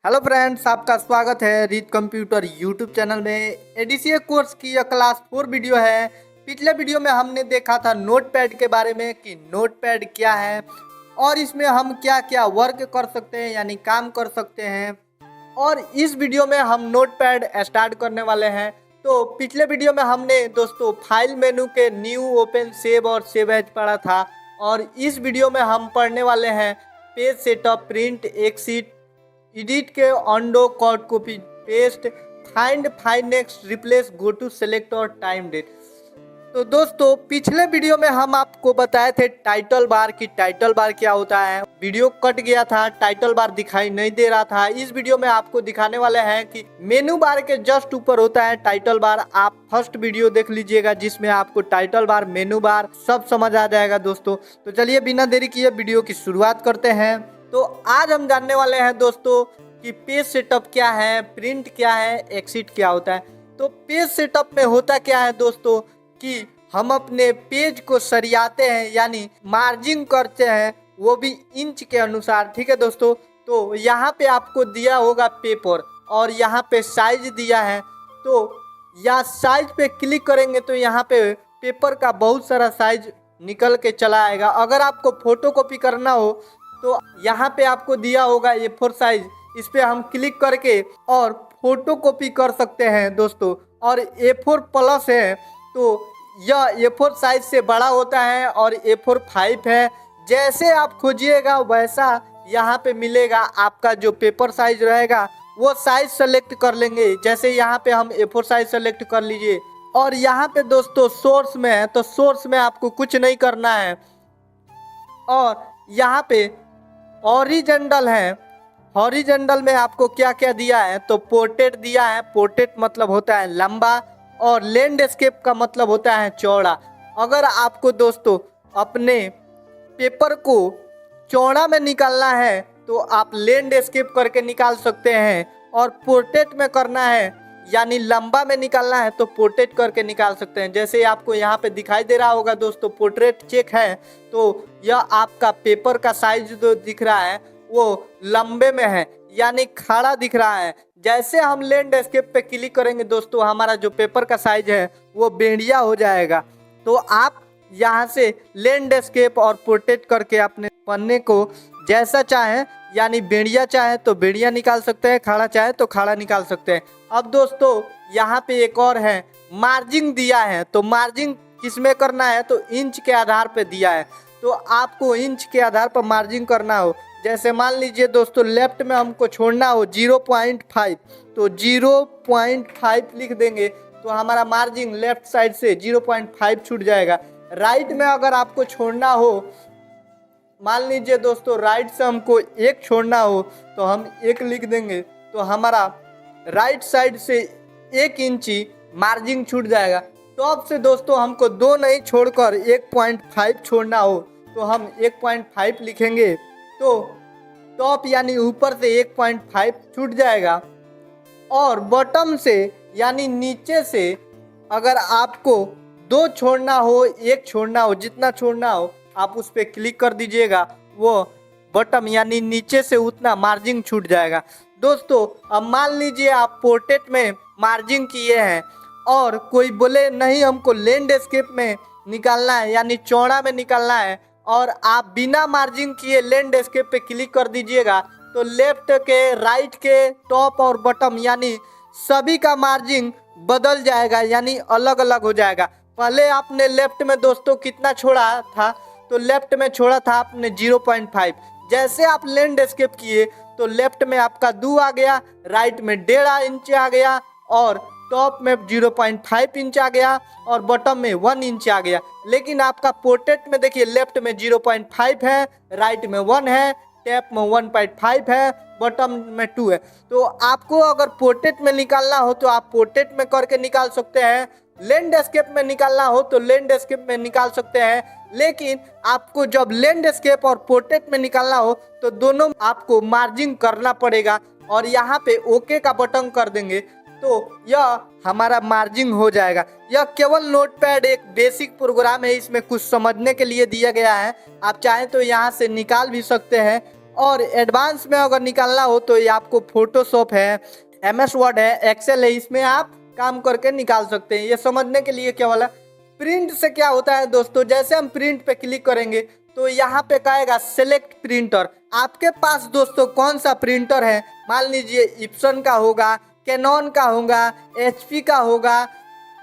Hello friends, आपका स्वागत है रीत कंप्यूटर यूट्यूब चैनल में। एडीसीए कोर्स की यह क्लास 4 वीडियो है। पिछले वीडियो में हमने देखा था नोटपैड के बारे में कि नोटपैड क्या है और इसमें हम क्या क्या वर्क कर सकते हैं यानी काम कर सकते हैं। और इस वीडियो में हम नोटपैड स्टार्ट करने वाले हैं। तो पिछले वीडियो में हमने दोस्तों फाइल मेनू के न्यू, ओपन, सेव और सेव एज पढ़ा था। और इस वीडियो में हम पढ़ने वाले हैं page setup, print, exit, edit के undo, cut, copy, paste, find, find next, replace, go to, select और टाइम डेट। तो दोस्तों पिछले वीडियो में हम आपको बताए थे टाइटल बार की टाइटल बार क्या होता है। वीडियो कट गया था, टाइटल बार दिखाई नहीं दे रहा था। इस वीडियो में आपको दिखाने वाले हैं कि मेनू बार के जस्ट ऊपर होता है टाइटल बार। आप फर्स्ट वीडियो देख लीजिएगा जिसमें आपको टाइटल बार, मेनू बार सब समझ आ जाएगा दोस्तों। तो चलिए बिना देरी किए वीडियो की शुरुआत करते हैं। तो आज हम जानने वाले हैं दोस्तों कि पेज सेटअप क्या है, प्रिंट क्या है, एक्सिट क्या होता है। तो पेज सेटअप में होता क्या है दोस्तों कि हम अपने पेज को सरियाते हैं यानी मार्जिन करते हैं, वो भी इंच के अनुसार। ठीक है दोस्तों। तो यहाँ पे आपको दिया होगा पेपर और यहाँ पे साइज दिया है। तो या साइज पे क्लिक करेंगे तो यहाँ पे पेपर का बहुत सारा साइज निकल के चला आएगा। अगर आपको फोटो कॉपी करना हो तो यहाँ पे आपको दिया होगा A4 साइज, इस पे हम क्लिक करके और फोटो कॉपी कर सकते हैं दोस्तों। और A4 प्लस है तो यह A4 साइज से बड़ा होता है और A4 5 है। जैसे आप खोजिएगा वैसा यहाँ पे मिलेगा। आपका जो पेपर साइज रहेगा वो साइज सेलेक्ट कर लेंगे। जैसे यहाँ पे हम A4 साइज सेलेक्ट कर लीजिए और यहाँ पे दोस्तों सोर्स में है तो सोर्स में आपको कुछ नहीं करना है। और यहाँ पे हॉरिजॉन्टल है, हॉरिजॉन्टल में आपको क्या क्या दिया है तो पोर्ट्रेट दिया है। पोर्ट्रेट मतलब होता है लंबा और लैंडस्केप का मतलब होता है चौड़ा। अगर आपको दोस्तों अपने पेपर को चौड़ा में निकालना है तो आप लैंडस्केप करके निकाल सकते हैं। और पोर्ट्रेट में करना है यानी लंबा में निकालना है तो पोर्ट्रेट करके निकाल सकते हैं। जैसे आपको यहाँ पे दिखाई दे रहा होगा दोस्तों, पोर्ट्रेट चेक है तो यह आपका पेपर का साइज जो दिख रहा है वो लंबे में है यानी खड़ा दिख रहा है। जैसे हम लैंडस्केप पे क्लिक करेंगे दोस्तों, हमारा जो पेपर का साइज है वो बेड़िया हो जाएगा। तो आप यहाँ से लैंडस्केप और पोर्ट्रेट करके अपने पन्ने को जैसा चाहे यानी बेड़िया चाहे तो बेड़िया निकाल सकते हैं, खड़ा चाहे तो खड़ा निकाल सकते हैं। अब दोस्तों यहाँ पे एक और है, मार्जिन दिया है। तो मार्जिन किसमें करना है तो इंच के आधार पे दिया है। तो आपको इंच के आधार पर मार्जिन करना हो, जैसे मान लीजिए दोस्तों लेफ्ट में हमको छोड़ना हो 0.5 तो 0.5 लिख देंगे तो हमारा मार्जिन लेफ्ट साइड से 0.5 छूट जाएगा। राइट में अगर आपको छोड़ना हो, मान लीजिए दोस्तों राइट से हमको 1 छोड़ना हो तो हम 1 लिख देंगे तो हमारा राइट साइड से 1 इंची मार्जिन छूट जाएगा। तो अब से दोस्तों हमको 2 नहीं छोड़कर 1.5 छोड़ना हो तो हम 1.5 लिखेंगे तो टॉप यानी ऊपर से 1.5 छूट जाएगा। और बॉटम से यानी नीचे से अगर आपको 2 छोड़ना हो, 1 छोड़ना हो, जितना छोड़ना हो आप उस पर क्लिक कर दीजिएगा, वो बॉटम यानी नीचे से उतना मार्जिन छूट जाएगा दोस्तों। अब मान लीजिए आप पोर्ट्रेट में मार्जिन किए हैं और कोई बोले नहीं हमको लैंडस्केप में निकालना है यानी चौड़ा में निकालना है और आप बिना मार्जिन किए लैंडस्केप पे क्लिक कर दीजिएगा तो लेफ्ट के, राइट के, टॉप और बॉटम यानी सभी का मार्जिन बदल जाएगा यानी अलग अलग हो जाएगा। पहले आपने लेफ्ट में दोस्तों कितना छोड़ा था तो लेफ्ट में छोड़ा था आपने 0.5। जैसे आप लैंडस्केप किए तो लेफ्ट में आपका 2 आ गया, राइट में 1.5 इंच आ गया और टॉप में 0.5 इंच आ गया और बॉटम में 1 इंच आ गया। लेकिन आपका पोर्ट्रेट में देखिए लेफ्ट में 0.5 है, राइट में 1 है, टॉप में 1.5 है, बॉटम में 2 है। तो आपको अगर पोर्ट्रेट में निकालना हो तो आप पोर्ट्रेट में करके निकाल सकते हैं, लैंडस्केप में निकालना हो तो लैंडस्केप में निकाल सकते हैं। लेकिन आपको जब लैंडस्केप और पोर्ट्रेट में निकालना हो तो दोनों आपको मार्जिन करना पड़ेगा और यहाँ पे ओके का बटन कर देंगे तो यह हमारा मार्जिन हो जाएगा। यह केवल नोटपैड एक बेसिक प्रोग्राम है, इसमें कुछ समझने के लिए दिया गया है। आप चाहें तो यहाँ से निकाल भी सकते हैं और एडवांस में अगर निकालना हो तो ये आपको फोटोशॉप है, MS वर्ड है, एक्सेल है, इसमें आप काम करके निकाल सकते हैं। ये समझने के लिए क्या वाला प्रिंट से क्या होता है दोस्तों, जैसे हम प्रिंट पे क्लिक करेंगे तो यहाँ पे कहेगा सेलेक्ट प्रिंटर। आपके पास दोस्तों कौन सा प्रिंटर है, मान लीजिए इप्सन का होगा, कैनन का होगा, HP का होगा,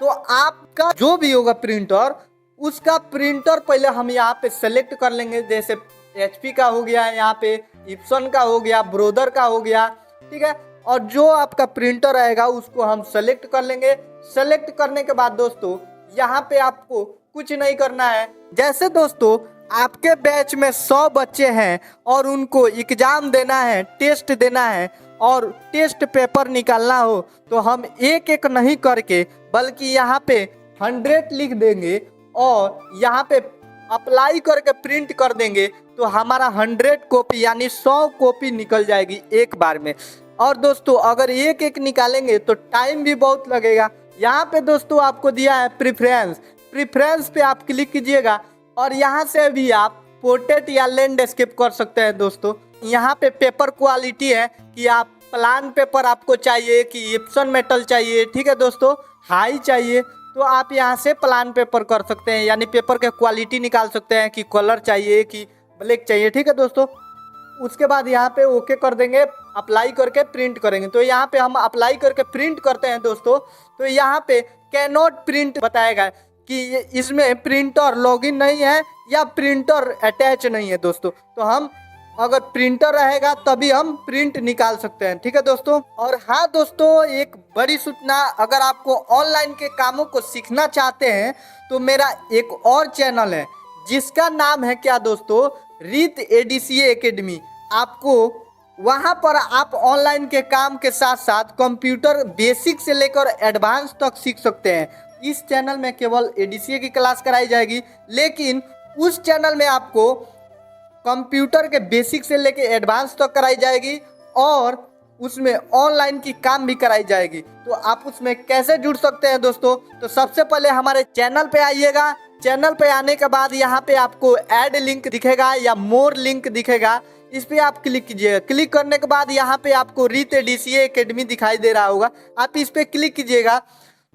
तो आपका जो भी होगा प्रिंटर, उसका प्रिंटर पहले हम यहाँ पे सेलेक्ट कर लेंगे। जैसे HP का हो गया, यहाँ पे इप्सन का हो गया, ब्रोदर का हो गया, ठीक है। और जो आपका प्रिंटर रहेगा उसको हम सेलेक्ट कर लेंगे। सेलेक्ट करने के बाद दोस्तों यहाँ पे आपको कुछ नहीं करना है। जैसे दोस्तों आपके बैच में 100 बच्चे हैं और उनको एग्जाम देना है, टेस्ट देना है और टेस्ट पेपर निकालना हो, तो हम एक एक नहीं करके बल्कि यहाँ पे 100 लिख देंगे और यहाँ पे अप्लाई करके प्रिंट कर देंगे तो हमारा 100 कॉपी यानी 100 कॉपी निकल जाएगी एक बार में। और दोस्तों अगर एक एक निकालेंगे तो टाइम भी बहुत लगेगा। यहाँ पे दोस्तों आपको दिया है प्रेफरेंस पे आप क्लिक कीजिएगा और यहाँ से भी आप पोर्ट्रेट या लैंडस्केप कर सकते हैं दोस्तों। यहाँ पे पेपर क्वालिटी है कि आप प्लान पेपर आपको चाहिए कि इप्सन मेटल चाहिए, ठीक है दोस्तों, हाई चाहिए तो आप यहाँ से प्लान पेपर कर सकते हैं, यानी पेपर के क्वालिटी निकाल सकते हैं कि कलर चाहिए कि ब्लैक चाहिए, ठीक है दोस्तों। उसके बाद यहाँ पे ओके कर देंगे, अप्लाई करके प्रिंट करेंगे। तो यहाँ पे हम अप्लाई करके प्रिंट करते हैं दोस्तों, तो यहाँ पे कैन नॉट प्रिंट बताएगा कि इसमें प्रिंटर लॉगिन नहीं है या प्रिंटर अटैच नहीं है दोस्तों। तो हम अगर प्रिंटर रहेगा तभी हम प्रिंट निकाल सकते हैं, ठीक है दोस्तों। और हाँ दोस्तों, एक बड़ी सूचना, अगर आपको ऑनलाइन के कामों को सीखना चाहते हैं तो मेरा एक और चैनल है जिसका नाम है क्या दोस्तों, रीत ADCA एकेडमी। आपको वहाँ पर आप ऑनलाइन के काम के साथ साथ कंप्यूटर बेसिक से लेकर एडवांस तक सीख सकते हैं। इस चैनल में केवल ADCA की क्लास कराई जाएगी, लेकिन उस चैनल में आपको कंप्यूटर के बेसिक से लेकर एडवांस तक कराई जाएगी और उसमें ऑनलाइन की काम भी कराई जाएगी। तो आप उसमें कैसे जुड़ सकते हैं दोस्तों, तो सबसे पहले हमारे चैनल पे आइएगा। चैनल पे आने के बाद यहाँ पे आपको ऐड लिंक दिखेगा या मोर लिंक दिखेगा, इस पे आप क्लिक कीजिएगा। क्लिक करने के बाद यहाँ पे आपको रीत ADCA एकेडमी दिखाई दे रहा होगा, आप इस पे क्लिक कीजिएगा।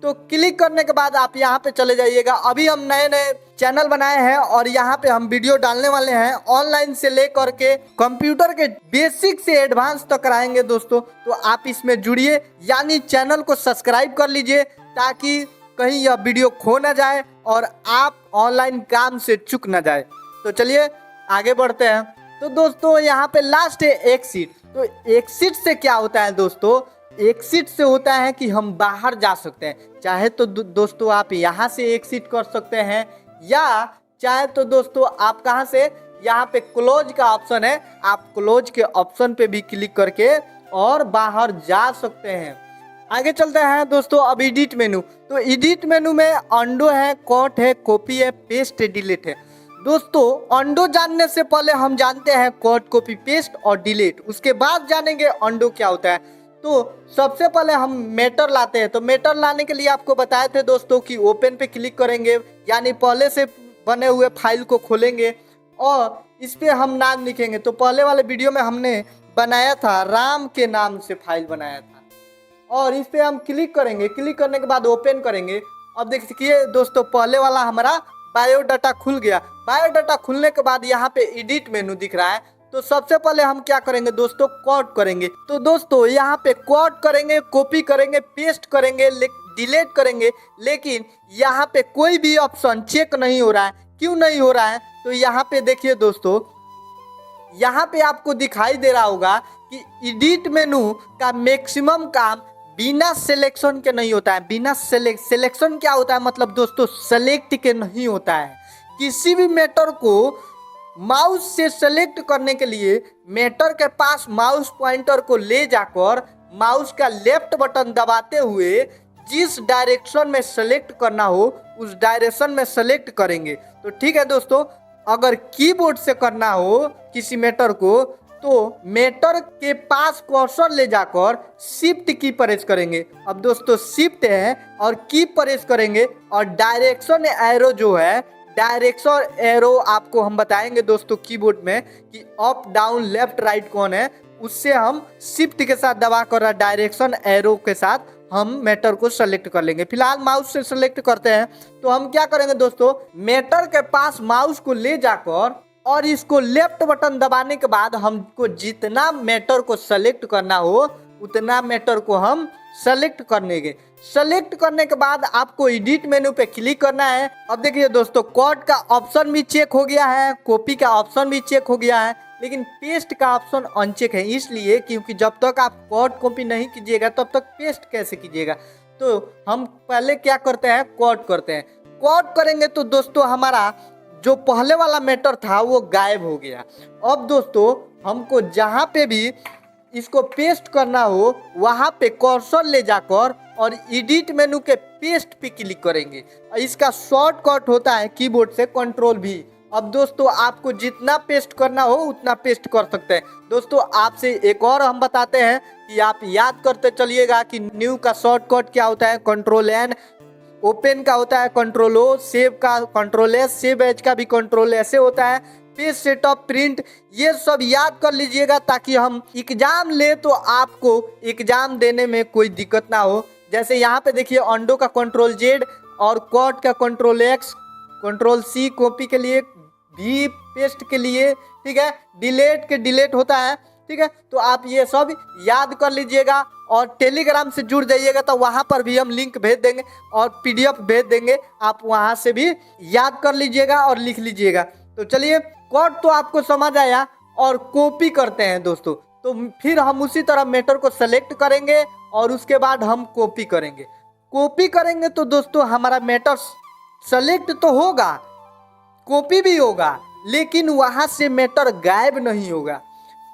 तो क्लिक करने के बाद आप यहाँ पे चले जाइएगा। अभी हम नए नए चैनल बनाए हैं और यहाँ पे हम वीडियो डालने वाले हैं, ऑनलाइन से लेकर के कंप्यूटर के बेसिक से एडवांस तक कराएंगे दोस्तों। तो आप इसमें जुड़िए, यानी चैनल को सब्सक्राइब कर लीजिए ताकि कहीं यह वीडियो खो ना जाए और आप ऑनलाइन काम से चूक ना जाए। तो चलिए आगे बढ़ते हैं। तो दोस्तों यहाँ पे लास्ट है एक्सिट। तो एक्सिट से क्या होता है दोस्तों, एक्सिट से होता है कि हम बाहर जा सकते हैं। चाहे तो दोस्तों आप यहाँ से एक्सिट कर सकते हैं या चाहे तो दोस्तों आप कहाँ से, यहाँ पे क्लोज का ऑप्शन है, आप क्लोज के ऑप्शन पे भी क्लिक करके और बाहर जा सकते हैं। आगे चलते हैं दोस्तों अब एडिट मेनू। तो एडिट मेनू में अंडो है, कट है, कॉपी है, पेस्ट है, डिलीट है। दोस्तों अंडो जानने से पहले हम जानते हैं कट, कॉपी, पेस्ट और डिलीट, उसके बाद जानेंगे अंडो क्या होता है। तो सबसे पहले हम मैटर लाते हैं। तो मैटर लाने के लिए आपको बताए थे दोस्तों कि ओपन पे क्लिक करेंगे, यानी पहले से बने हुए फाइल को खोलेंगे और इस पे हम नाम लिखेंगे। तो पहले वाले वीडियो में हमने बनाया था, राम के नाम से फाइल बनाया था और इस पे हम क्लिक करेंगे। क्लिक करने के बाद ओपन करेंगे। अब देखिए दोस्तों पहले वाला हमारा बायोडाटा खुल गया। बायोडाटा खुलने के बाद यहाँ पे एडिट मेनू दिख रहा है। तो सबसे पहले हम क्या करेंगे दोस्तों, कट करेंगे। तो दोस्तों यहाँ पे कट करेंगे, कॉपी करेंगे, पेस्ट करेंगे, डिलीट करेंगे, लेकिन यहाँ पे कोई भी ऑप्शन चेक नहीं हो रहा है। क्यों नहीं हो रहा है, तो यहाँ पे देखिए दोस्तों, यहाँ पे आपको दिखाई दे रहा होगा कि एडिट मेनू का मैक्सिमम काम बिना सिलेक्शन के नहीं होता है। बिना सिलेक्शन क्या होता है, मतलब दोस्तों सेलेक्ट के नहीं होता है। किसी भी मैटर को माउस से सेलेक्ट करने के लिए मैटर के पास माउस पॉइंटर को ले जाकर माउस का लेफ्ट बटन दबाते हुए जिस डायरेक्शन में सेलेक्ट करना हो उस डायरेक्शन में सेलेक्ट करेंगे। तो ठीक है दोस्तों, अगर कीबोर्ड से करना हो किसी मैटर को तो मैटर के पास कर्सर ले जाकर शिफ्ट की प्रेस करेंगे। अब दोस्तों शिफ्ट है और की प्रेस करेंगे और डायरेक्शन एरो जो है डायरेक्शन एरो आपको हम बताएंगे दोस्तों कीबोर्ड में कि अप डाउन लेफ्ट राइट कौन है। उससे हम शिफ्ट के साथ दबा कर डायरेक्शन एरो के साथ हम मैटर को सेलेक्ट कर लेंगे। फिलहाल माउस से सेलेक्ट करते हैं। तो हम क्या करेंगे दोस्तों, मैटर के पास माउस को ले जाकर और इसको लेफ्ट बटन दबाने के बाद हमको जितना मैटर को सेलेक्ट करना हो उतना मैटर को हम सेलेक्ट करने सेलेक्ट करने के बाद आपको एडिट मेनू पे क्लिक करना है। अब देखिए दोस्तों, कट का ऑप्शन भी चेक हो गया है, कॉपी का ऑप्शन भी चेक हो गया है, लेकिन पेस्ट का ऑप्शन अनचेक है। इसलिए क्योंकि जब तक आप कट कॉपी नहीं कीजिएगा तब तक पेस्ट कैसे कीजिएगा। तो हम पहले क्या करते हैं, कट करते हैं। कट करेंगे तो दोस्तों हमारा जो पहले वाला मैटर था वो गायब हो गया। अब दोस्तों हमको जहाँ पे भी इसको पेस्ट करना हो वहाँ पे कर्सर ले जाकर और एडिट मेनू के पेस्ट पे क्लिक करेंगे। इसका शॉर्टकट होता है कीबोर्ड से कंट्रोल भी। अब दोस्तों आपको जितना पेस्ट करना हो उतना पेस्ट कर सकते हैं। दोस्तों आपसे एक और हम बताते हैं कि आप याद करते चलिएगा कि न्यू का शॉर्टकट क्या होता है, कंट्रोल एन, ओपन का होता है कंट्रोल ओ, सेव का कंट्रोल एस, सेव एज का भी कंट्रोल ऐसे होता है, पेस्ट सेटअप प्रिंट, ये सब याद कर लीजिएगा ताकि हम एग्जाम ले तो आपको एग्जाम देने में कोई दिक्कत ना हो। जैसे यहाँ पे देखिए अंडो का कंट्रोल जेड और कट का control X, control C copy के लिए, भी पेस्ट के लिए, ठीक है, डिलीट के डिलीट होता है, ठीक है। तो आप ये सब याद कर लीजिएगा और टेलीग्राम से जुड़ जाइएगा तो वहाँ पर भी हम लिंक भेज देंगे और पीडीएफ भेज देंगे, आप वहाँ से भी याद कर लीजिएगा और लिख लीजिएगा। तो चलिए कोड तो आपको समझ आया और कॉपी करते हैं दोस्तों। तो फिर हम उसी तरह मैटर को सेलेक्ट करेंगे और उसके बाद हम कॉपी करेंगे। कॉपी करेंगे तो दोस्तों हमारा मैटर सेलेक्ट तो होगा, कॉपी भी होगा, लेकिन वहाँ से मैटर गायब नहीं होगा।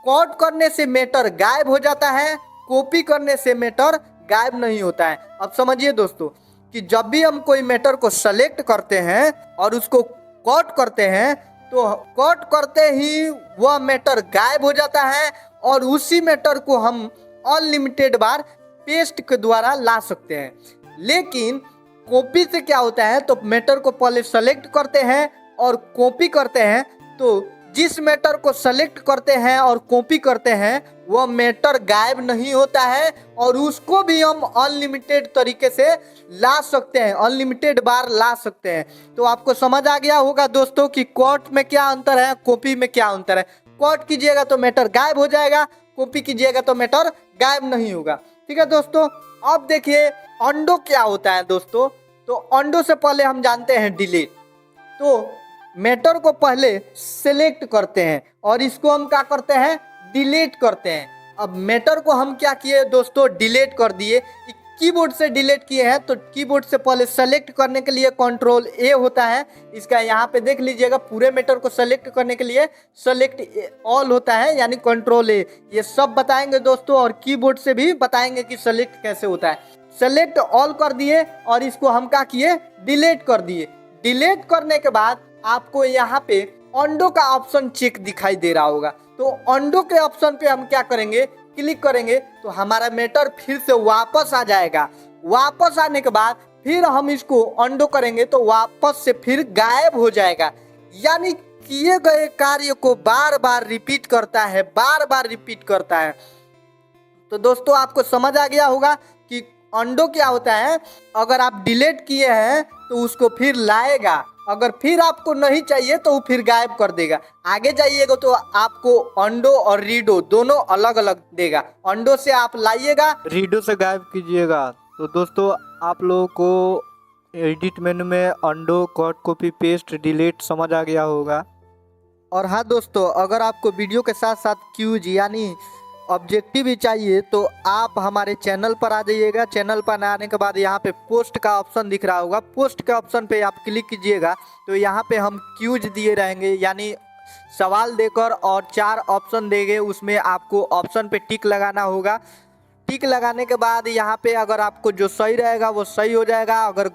कट करने से मैटर गायब हो जाता है, कॉपी करने से मैटर गायब नहीं होता है। अब समझिए दोस्तों कि जब भी हम कोई मैटर को सेलेक्ट करते हैं और उसको कट करते हैं तो कट करते ही वह मैटर गायब हो जाता है और उसी मैटर को हम अनलिमिटेड बार पेस्ट के द्वारा ला सकते हैं। लेकिन कॉपी से क्या होता है, तो मैटर को पहले सेलेक्ट करते हैं और कॉपी करते हैं, तो जिस मैटर को सेलेक्ट करते हैं और कॉपी करते हैं वह मैटर गायब नहीं होता है और उसको भी हम अनलिमिटेड तरीके से ला सकते हैं, अनलिमिटेड बार ला सकते हैं। तो आपको समझ आ गया होगा दोस्तों कि कट में क्या अंतर है, कॉपी में क्या अंतर है। कट कीजिएगा तो मैटर गायब हो जाएगा, कॉपी कीजिएगा तो मैटर गायब नहीं होगा, ठीक है दोस्तों। अब देखिए अंडो क्या होता है दोस्तों। तो अंडो से पहले हम जानते हैं डिलीट। तो मैटर को पहले सेलेक्ट करते हैं और इसको हम क्या करते हैं, डिलीट करते हैं। अब मैटर को हम क्या किए दोस्तों, डिलीट कर दिए। कीबोर्ड से डिलीट किए हैं तो कीबोर्ड से पहले सेलेक्ट करने के लिए कंट्रोल ए होता है। इसका यहाँ पे देख लीजिएगा, पूरे मैटर को सेलेक्ट करने के लिए सेलेक्ट ऑल होता है यानी कंट्रोल ए। ये सब बताएंगे दोस्तों और कीबोर्ड से भी बताएंगे कि सेलेक्ट कैसे होता है। सेलेक्ट ऑल कर दिए और इसको हम क्या किए, डिलीट कर दिए। डिलीट करने के बाद आपको यहाँ पे अंडो का ऑप्शन चेक दिखाई दे रहा होगा। तो अंडो के ऑप्शन पे हम क्या करेंगे, क्लिक करेंगे तो हमारा मैटर फिर से वापस आ जाएगा। वापस आने के बाद फिर हम इसको अंडो करेंगे तो वापस से फिर गायब हो जाएगा। यानी किए गए कार्य को बार बार रिपीट करता है, बार बार रिपीट करता है। तो दोस्तों आपको समझ आ गया होगा कि अंडो क्या होता है। अगर आप डिलीट किए हैं तो उसको फिर लाएगा, अगर फिर आपको नहीं चाहिए तो वो फिर गायब कर देगा। आगे जाइएगा तो आपको अंडो और रीडो दोनों अलग अलग देगा। अंडो से आप लाइएगा, रीडो से गायब कीजिएगा। तो दोस्तों आप लोगों को एडिट मेनू में अंडो, कट, कॉपी, पेस्ट, डिलीट समझ आ गया होगा। और हाँ दोस्तों, अगर आपको वीडियो के साथ साथ क्यूज यानी ऑब्जेक्टिव भी चाहिए तो आप हमारे चैनल पर आ जाइएगा। चैनल पर आने के बाद यहाँ पे पोस्ट का ऑप्शन दिख रहा होगा, पोस्ट के ऑप्शन पे आप क्लिक कीजिएगा तो यहाँ पे हम क्यूज दिए रहेंगे यानी सवाल देकर और 4 ऑप्शन देंगे, उसमें आपको ऑप्शन पे टिक लगाना होगा। टिक लगाने के बाद यहाँ पे अगर आपको जो सही रहेगा वो सही हो जाएगा, अगर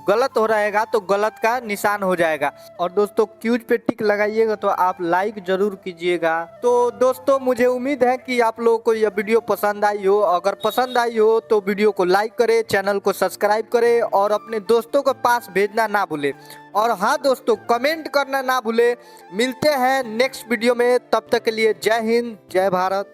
गलत हो रहेगा तो गलत का निशान हो जाएगा। और दोस्तों क्यूज पे टिक लगाइएगा तो आप लाइक जरूर कीजिएगा। तो दोस्तों मुझे उम्मीद है कि आप लोगों को यह वीडियो पसंद आई हो। अगर पसंद आई हो तो वीडियो को लाइक करें, चैनल को सब्सक्राइब करें और अपने दोस्तों के पास भेजना ना भूले। और हाँ दोस्तों, कमेंट करना ना भूले। मिलते हैं नेक्स्ट वीडियो में, तब तक के लिए जय हिंद, जय भारत।